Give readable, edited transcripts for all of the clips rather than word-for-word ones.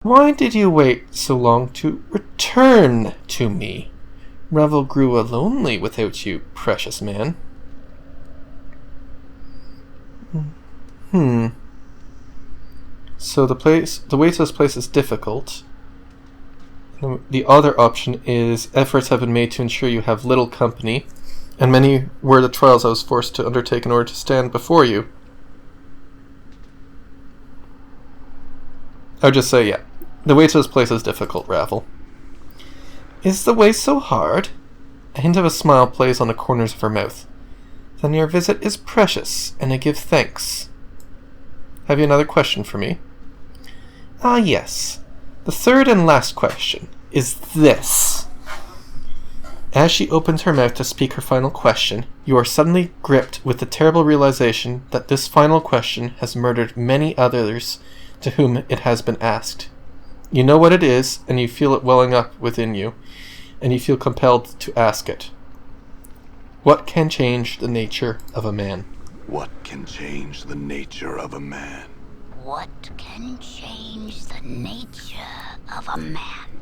Why did you wait so long to return to me? Revel grew lonely without you, precious man. So the way to this place is difficult. The other option is efforts have been made to ensure you have little company, and many were the trials I was forced to undertake in order to stand before you. I would just say, yeah, the way to this place is difficult, Ravel. Is the way so hard? A hint of a smile plays on the corners of her mouth. Then your visit is precious, and I give thanks. Have you another question for me? Ah, yes. The third and last question is this. As she opens her mouth to speak her final question, you are suddenly gripped with the terrible realization that this final question has murdered many others to whom it has been asked. You know what it is, and you feel it welling up within you, and you feel compelled to ask it. What can change the nature of a man? What can change the nature of a man? What can change the nature of a man?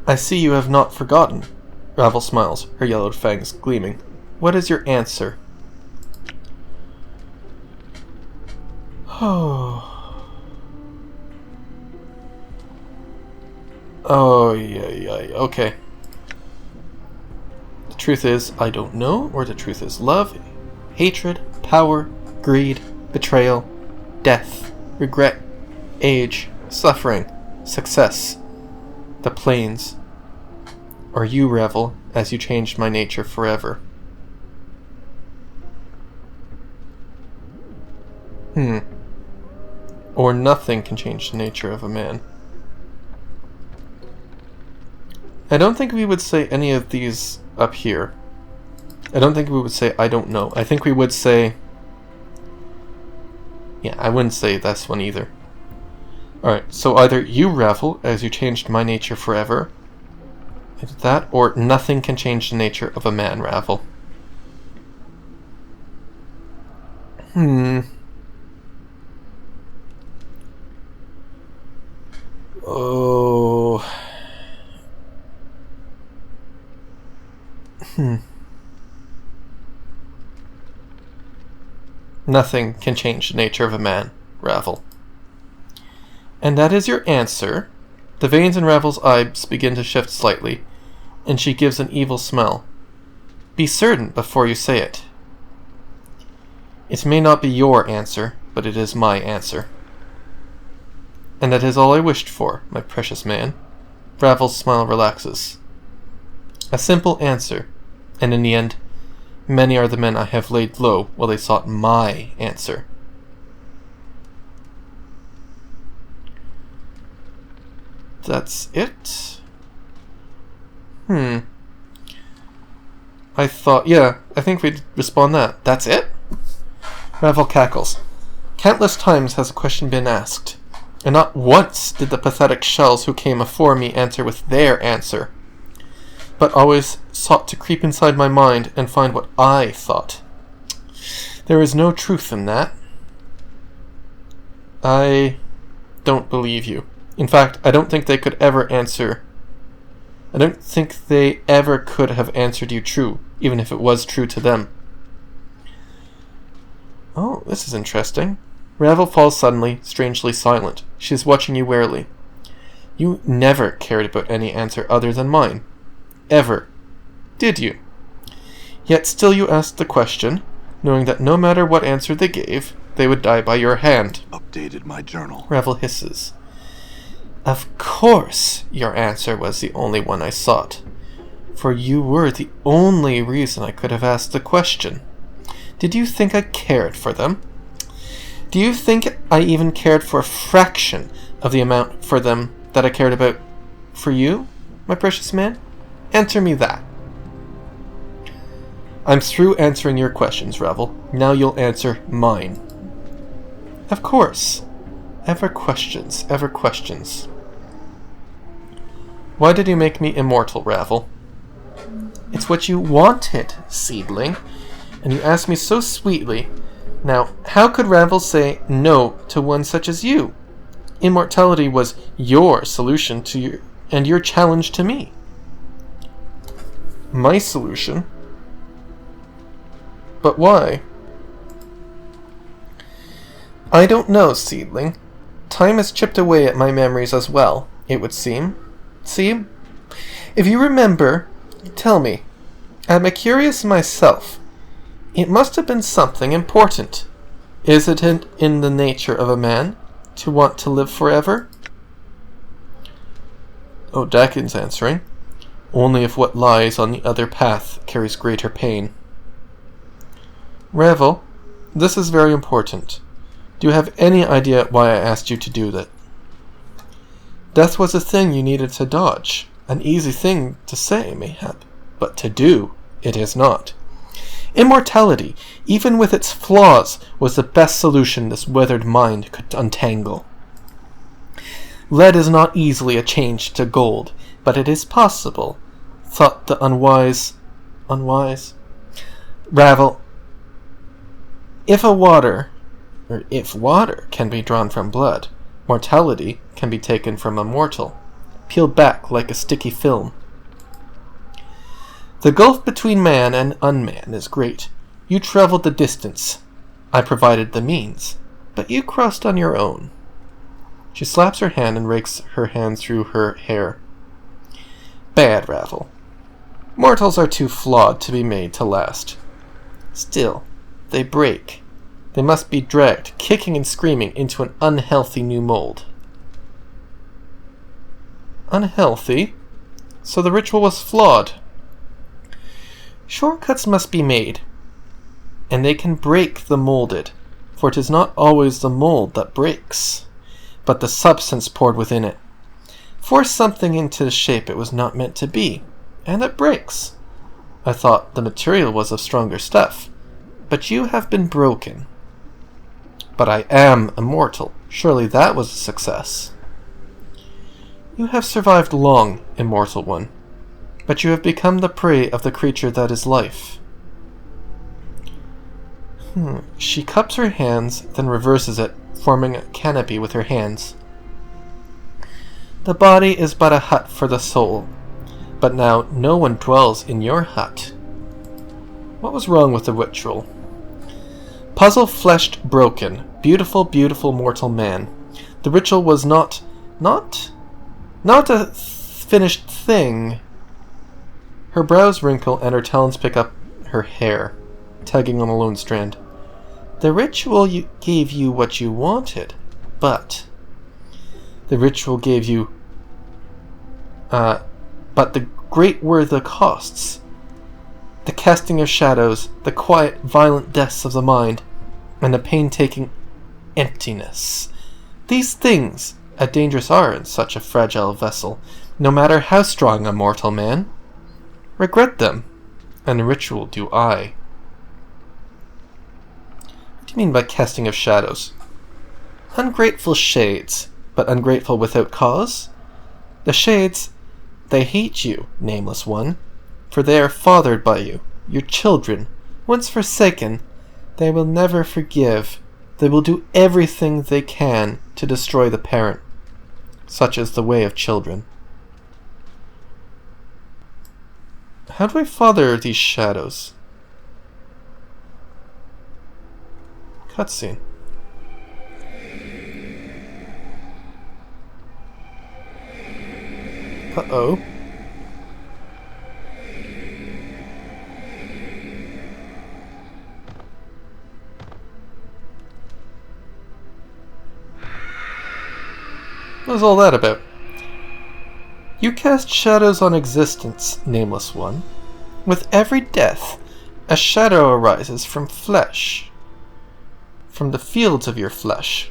I see you have not forgotten. Ravel smiles, her yellowed fangs gleaming. What is your answer? Oh, yeah, okay. The truth is, I don't know, or the truth is love, hatred, power, greed, betrayal, death, regret, age, suffering, success, the plains, or you, Revel, as you changed my nature forever. Or nothing can change the nature of a man. I don't think we would say any of these up here. I don't think we would say I don't know. I think we would say... Yeah, I wouldn't say this one either. Alright, so either you, Ravel, as you changed my nature forever, either that, or nothing can change the nature of a man, Ravel. Oh... Nothing can change the nature of a man, Ravel. And that is your answer? The veins in Ravel's eyes begin to shift slightly, and she gives an evil smile. Be certain before you say it. It may not be your answer, but it is my answer. And that is all I wished for, my precious man. Ravel's smile relaxes. A simple answer, and in the end, many are the men I have laid low while they sought my answer. That's it? I think we'd respond that. That's it? Ravel cackles. Countless times has a question been asked, and not once did the pathetic shells who came afore me answer with their answer, but always sought to creep inside my mind and find what I thought. There is no truth in that. I don't believe you. In fact, I don't think they could ever answer. I don't think they ever could have answered you true, even if it was true to them. Oh, this is interesting. Ravel falls suddenly, strangely silent. She is watching you warily. You never cared about any answer other than mine. Ever. Did you? Yet still you asked the question, knowing that no matter what answer they gave, they would die by your hand. Updated my journal. Ravel hisses. Of course your answer was the only one I sought, for you were the only reason I could have asked the question. Did you think I cared for them? Do you think I even cared for a fraction of the amount for them that I cared about for you, my precious man? Answer me that. I'm through answering your questions, Ravel. Now you'll answer mine. Of course. Ever questions, ever questions. Why did you make me immortal, Ravel? It's what you wanted, seedling. And you asked me so sweetly, Now, how could Ravel say no to one such as you? Immortality was your solution to your challenge to me. My solution? But why? I don't know, seedling. Time has chipped away at my memories as well, it would seem. See? If you remember, tell me. I'm curious myself. It must have been something important. Is it in the nature of a man to want to live forever? Dakin's answering. Only if what lies on the other path carries greater pain. Ravel, this is very important. Do you have any idea why I asked you to do that? Death was a thing you needed to dodge. An easy thing to say, mayhap, but to do, it is not. Immortality, even with its flaws, was the best solution this weathered mind could untangle. Lead is not easily changed to gold, but it is possible, thought the unwise... Ravel, if water can be drawn from blood, mortality can be taken from a mortal, peeled back like a sticky film. The gulf between man and unman is great. You traveled the distance. I provided the means, but you crossed on your own. She slaps her hand and rakes her hand through her hair. Bad, Ravel. Mortals are too flawed to be made to last. Still, they break. They must be dragged, kicking and screaming, into an unhealthy new mold. Unhealthy? So the ritual was flawed. Shortcuts must be made, and they can break the molded, for it is not always the mold that breaks, but the substance poured within it. Force something into the shape it was not meant to be, and it breaks. I thought the material was of stronger stuff, but you have been broken. But I am immortal. Surely that was a success. You have survived long, immortal one, but you have become the prey of the creature that is life. She cups her hands, then reverses it, forming a canopy with her hands. The body is but a hut for the soul, but now no one dwells in your hut. What was wrong with the ritual? Puzzle-fleshed, broken, beautiful, beautiful mortal man. The ritual was not a finished thing. Her brows wrinkle and her talons pick up her hair, tugging on a lone strand. The ritual gave you what you wanted, but the ritual gave you... but the great were the costs. The casting of shadows, the quiet, violent deaths of the mind, and the painstaking emptiness. These things dangerous are in such a fragile vessel, no matter how strong a mortal man. Regret them, and ritual do I. What do you mean by casting of shadows? Ungrateful shades, but ungrateful without cause? The shades, they hate you, Nameless One, for they are fathered by you, your children. Once forsaken, they will never forgive. They will do everything they can to destroy the parent. Such is the way of children. How do I father these shadows? Cutscene. Uh-oh. What was all that about? You cast shadows on existence, Nameless One. With every death, a shadow arises from flesh. From the fields of your flesh.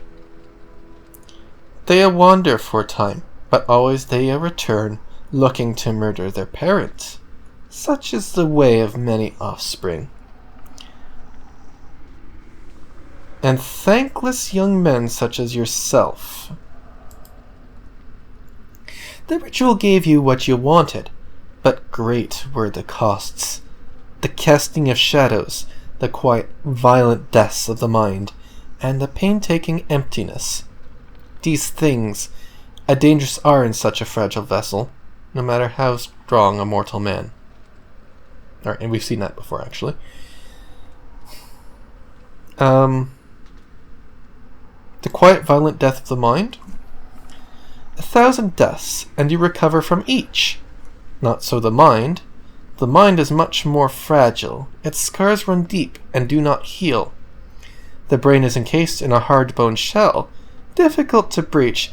They wander for a time, but always they return, looking to murder their parents. Such is the way of many offspring. And thankless young men such as yourself. The ritual gave you what you wanted, but great were the costs. The casting of shadows, the quiet, violent deaths of the mind, and the painstaking emptiness. These things a dangerous are in such a fragile vessel, no matter how strong a mortal man. And we've seen that before, actually. The quiet, violent death of the mind? 1,000 deaths, and you recover from each. Not so the mind. The mind is much more fragile. Its scars run deep and do not heal. The brain is encased in a hard-bone shell, difficult to breach,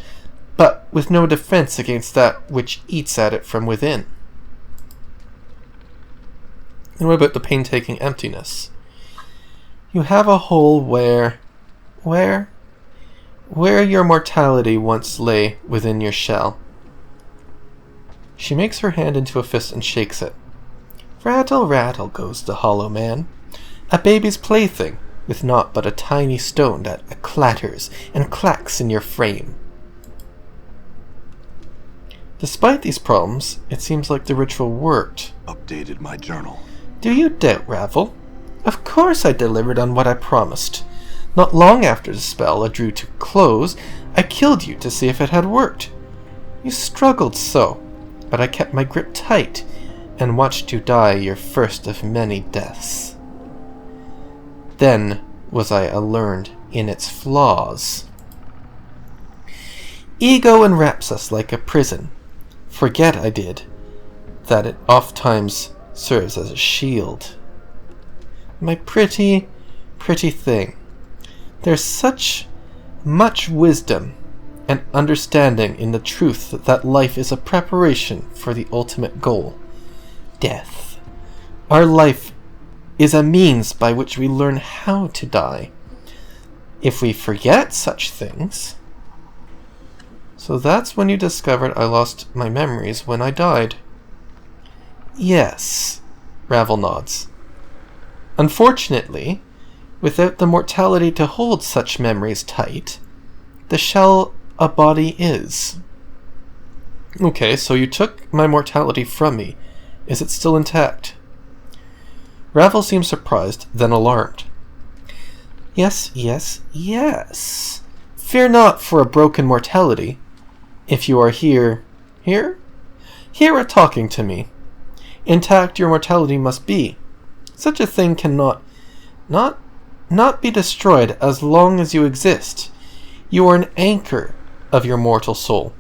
but with no defense against that which eats at it from within. And what about the painstaking emptiness? You have a hole where your mortality once lay within your shell. She makes her hand into a fist and shakes it. Rattle, rattle goes the hollow man, a baby's plaything, with naught but a tiny stone that clatters and clacks in your frame. Despite these problems, it seems like the ritual worked. Updated my journal. Do you doubt, Ravel? Of course I delivered on what I promised. Not long after the spell drew to close, I killed you to see if it had worked. You struggled so, but I kept my grip tight and watched you die your first of many deaths. Then was I learned in its flaws. Ego enwraps us like a prison. Forget I did, that it oft-times serves as a shield. My pretty, pretty thing, there's such much wisdom and understanding in the truth that life is a preparation for the ultimate goal, death. Our life is a means by which we learn how to die. If we forget such things... So that's when you discovered I lost my memories when I died. Yes, Ravel nods. Unfortunately, without the mortality to hold such memories tight, the shell a body is. Okay, so you took my mortality from me. Is it still intact? Ravel seems surprised, then alarmed. Yes, yes, yes. Fear not for a broken mortality. If you are here a talking to me. Intact your mortality must be. Such a thing cannot not be destroyed as long as you exist. You are an anchor of your mortal soul.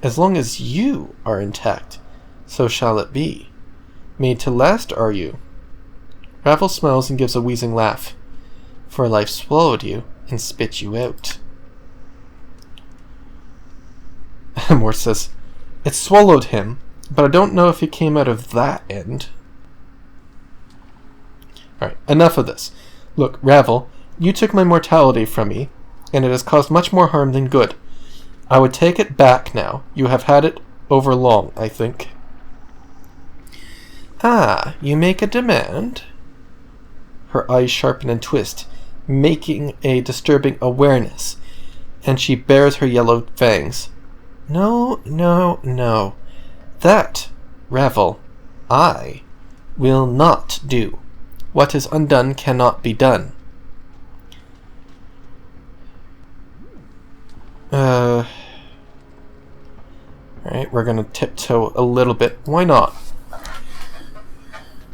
As long as you are intact, so shall it be. Made to last are you? Ravel smiles and gives a wheezing laugh. For life swallowed you and spit you out. Morse says, it swallowed him, but I don't know if he came out of that end. Alright, enough of this. Look, Ravel, you took my mortality from me, and it has caused much more harm than good. I would take it back now. You have had it over long, I think. Ah, you make a demand? Her eyes sharpen and twist, making a disturbing awareness, and she bares her yellow fangs. No, no, no. That, Ravel, I will not do. What is undone cannot be done. Alright, we're gonna tiptoe a little bit. Why not?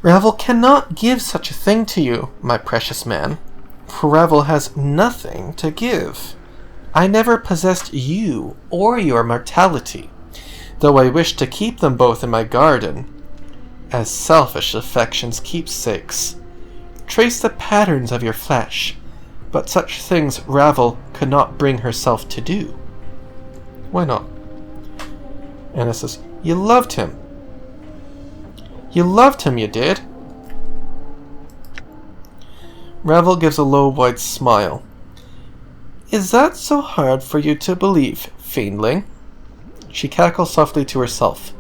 Ravel cannot give such a thing to you, my precious man, for Ravel has nothing to give. I never possessed you or your mortality, though I wish to keep them both in my garden, as selfish affection's keepsakes. Trace the patterns of your flesh, but such things Ravel could not bring herself to do. Why not? Anna says, you loved him. You loved him, you did. Ravel gives a low, wide smile. Is that so hard for you to believe, fiendling? She cackles softly to herself.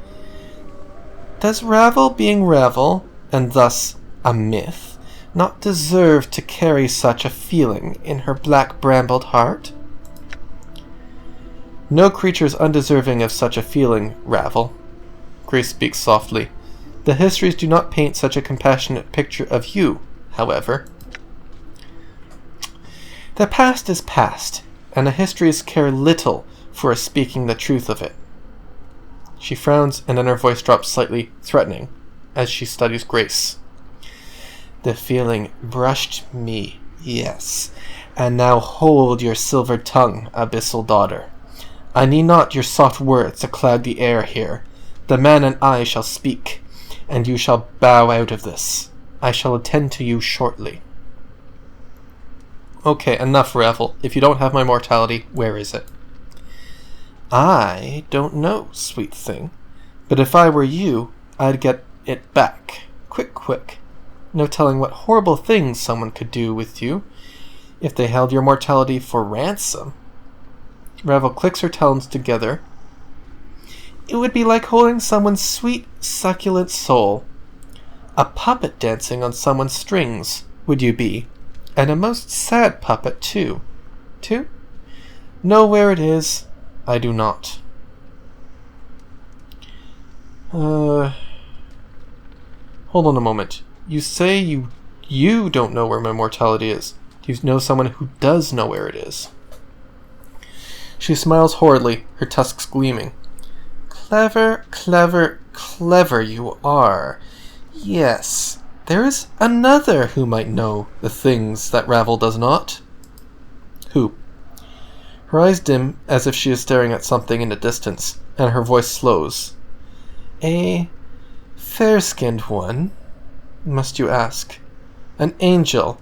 Does Ravel being Ravel, and thus a myth, not deserve to carry such a feeling in her black brambled heart? No creature is undeserving of such a feeling, Ravel. Grace speaks softly. The histories do not paint such a compassionate picture of you, however. The past is past, and the histories care little for us speaking the truth of it. She frowns, and then her voice drops slightly, threatening, as she studies Grace. The feeling brushed me, yes, and now hold your silver tongue, abyssal daughter. I need not your soft words to cloud the air here. The man and I shall speak, and you shall bow out of this. I shall attend to you shortly. Okay, enough, Ravel. If you don't have my mortality, where is it? I don't know, sweet thing. But if I were you, I'd get it back. Quick. No telling what horrible things someone could do with you if they held your mortality for ransom. Ravel clicks her talons together. It would be like holding someone's sweet, succulent soul. A puppet dancing on someone's strings, would you be? And a most sad puppet, too. Know where it is? I do not. Hold on a moment. You say you don't know where my mortality is. Do you know someone who does know where it is? She smiles horridly, her tusks gleaming. Clever you are. Yes, there is another who might know the things that Ravel does not. Who? Her eyes dim as if she is staring at something in the distance, and her voice slows. A fair-skinned one, must you ask? An angel,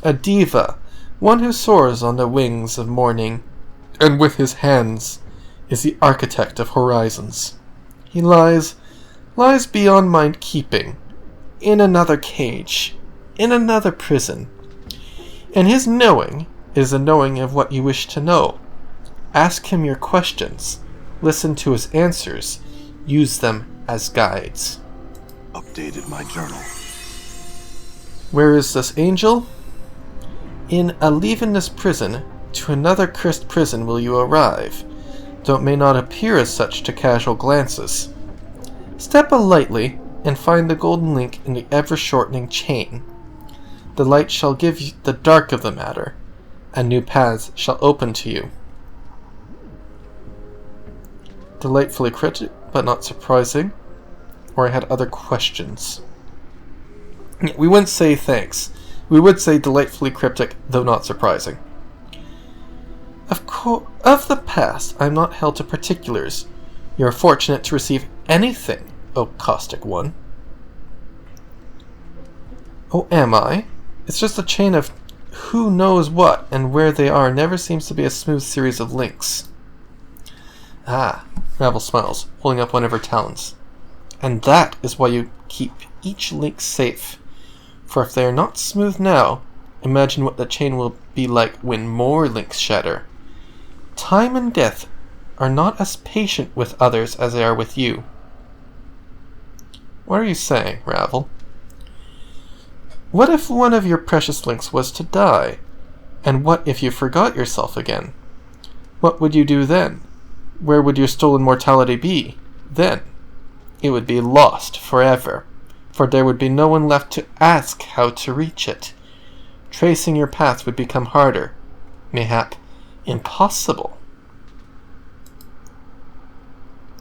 a diva, one who soars on the wings of morning, and with his hands is the architect of horizons. He lies beyond my keeping, in another cage, in another prison. And his knowing is the knowing of what you wish to know. Ask him your questions, listen to his answers, use them as guides. Updated my journal. Where is this angel? In a leaving this prison, to another cursed prison will you arrive, though it may not appear as such to casual glances. Step lightly, and find the golden link in the ever-shortening chain. The light shall give you the dark of the matter, and new paths shall open to you. Delightfully cryptic, but not surprising. Or I had other questions. We wouldn't say thanks. We would say delightfully cryptic, though not surprising. Of the past, I am not held to particulars. You are fortunate to receive anything, O caustic one. Oh, am I? It's just a chain of who knows what and where they are never seems to be a smooth series of links. Ah, Ravel smiles, holding up one of her talons. And that is why you keep each link safe. For if they are not smooth now, imagine what the chain will be like when more links shatter. Time and death are not as patient with others as they are with you. What are you saying, Ravel? What if one of your precious links was to die? And what if you forgot yourself again? What would you do then? Where would your stolen mortality be then? It would be lost forever, for there would be no one left to ask how to reach it. Tracing your path would become harder, mayhap impossible.